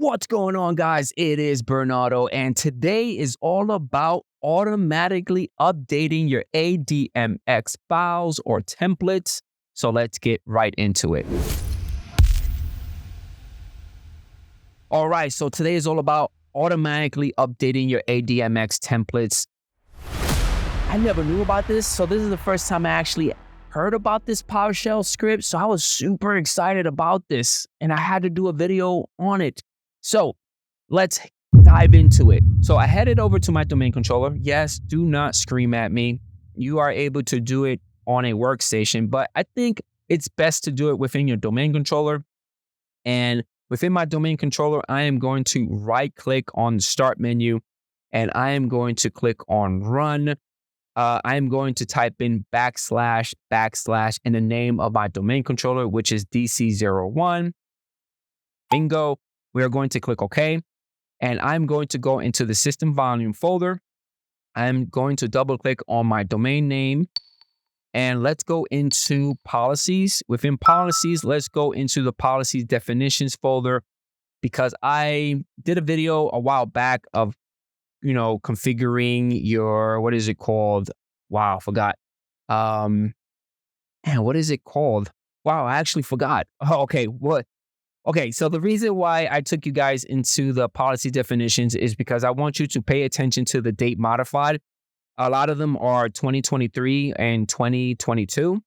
What's going on, guys? It is Bernardo, and today is all about automatically updating your ADMX files or templates. So let's get right into it. All right, so today is all about automatically updating your ADMX templates. I never knew about this, so this is the first time I actually heard about this PowerShell script. So I was super excited about this, and I had to do a video on it. So let's dive into it. So I headed over to my domain controller. Yes, do not scream at me. You are able to do it on a workstation, but I think it's best to do it within your domain controller. And within my domain controller, I am going to right click on the start menu and I am going to click on run. I am going to type in / in the name of my domain controller, which is DC01. Bingo. We are going to click OK. And I'm going to go into the system volume folder. I'm going to double click on my domain name. And let's go into policies. Within policies, let's go into the policies definitions folder, because I did a video a while back of, configuring your, what is it called? Wow, I forgot. What is it called? Wow, I actually forgot. Oh, okay. What? Okay, so the reason why I took you guys into the policy definitions is because I want you to pay attention to the date modified. A lot of them are 2023 and 2022.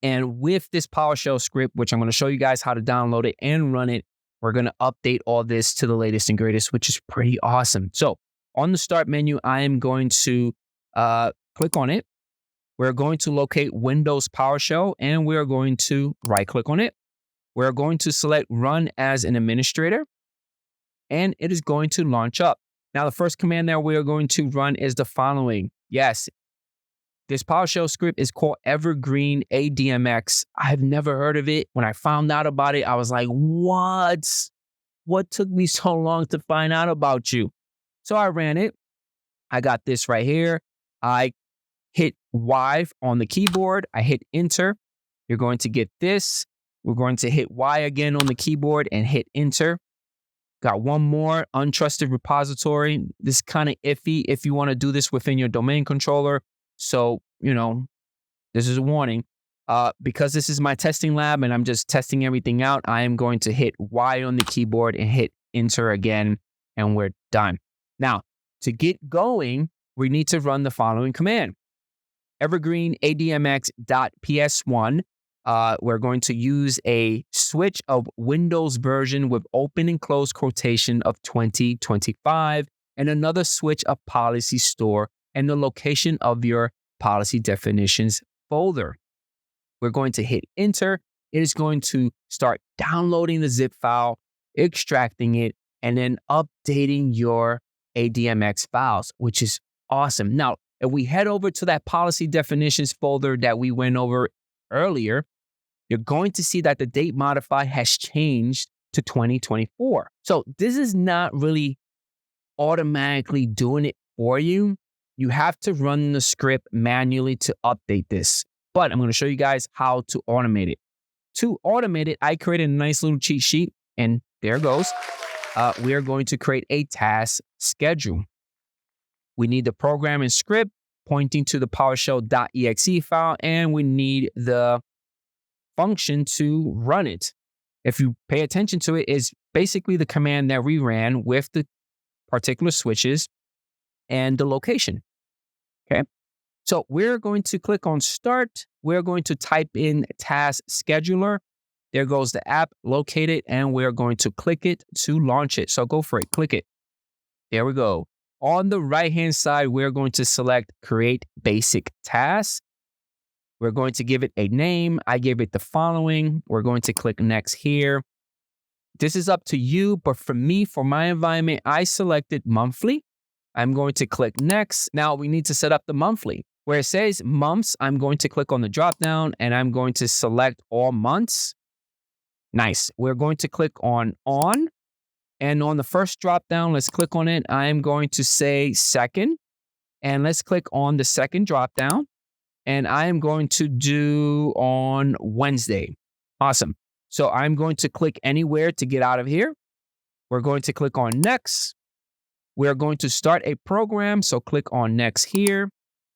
And with this PowerShell script, which I'm going to show you guys how to download it and run it, we're going to update all this to the latest and greatest, which is pretty awesome. So on the start menu, I am going to click on it. We're going to locate Windows PowerShell, and we're going to right click on it. We're going to select Run as an Administrator, and it is going to launch up. Now, the first command that we are going to run is the following. Yes, this PowerShell script is called Evergreen ADMX. I've never heard of it. When I found out about it, I was like, what? What took me so long to find out about you? So I ran it. I got this right here. I hit Y on the keyboard. I hit Enter. You're going to get this. We're going to hit Y again on the keyboard and hit Enter. Got one more, untrusted repository. This is kind of iffy if you want to do this within your domain controller. So, this is a warning. Because this is my testing lab and I'm just testing everything out, I am going to hit Y on the keyboard and hit Enter again, and we're done. Now, to get going, we need to run the following command. Evergreen ADMX.ps1. We're going to use a switch of Windows version with open and close quotation of 2025 and another switch of policy store and the location of your policy definitions folder. We're going to hit Enter. It is going to start downloading the zip file, extracting it, and then updating your ADMX files, which is awesome. Now, if we head over to that policy definitions folder that we went over earlier, you're going to see that the date modified has changed to 2024. So this is not really automatically doing it for you. You have to run the script manually to update this. But I'm going to show you guys how to automate it. To automate it, I created a nice little cheat sheet, and there it goes. We are going to create a task schedule. We need the program and script pointing to the PowerShell.exe file, and we need the function to run it. If you pay attention to it, is basically the command that we ran with the particular switches and the location. Okay. So we're going to click on start. We're going to type in task scheduler. There goes the app, locate it, and we're going to click it to launch it. So go for it, click it. There we go. On the right-hand side, we're going to select create basic task. We're going to give it a name. I gave it the following. We're going to click next here. This is up to you, but for me, for my environment, I selected monthly. I'm going to click next. Now we need to set up the monthly. Where it says months, I'm going to click on the drop down and I'm going to select all months. Nice. We're going to click on. And on the first drop down, let's click on it. I am going to say second. And let's click on the second drop down. And I am going to do on Wednesday. Awesome. So I'm going to click anywhere to get out of here. We're going to click on next. We're going to start a program. So click on next here.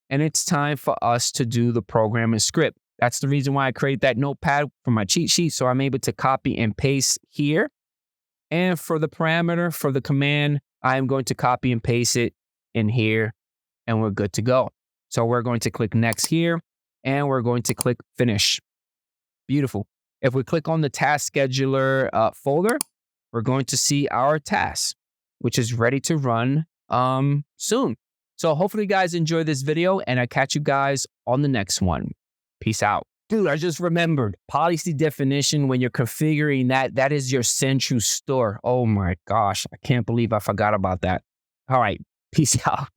And it's time for us to do the programming script. That's the reason why I create that notepad for my cheat sheet. So I'm able to copy and paste here. And for the parameter, for the command, I'm going to copy and paste it in here and we're good to go. So we're going to click next here and we're going to click finish. Beautiful. If we click on the task scheduler folder, we're going to see our task, which is ready to run soon. So hopefully you guys enjoy this video and I catch you guys on the next one. Peace out. Dude, I just remembered policy definition when you're configuring that is your central store. Oh my gosh, I can't believe I forgot about that. All right, peace out.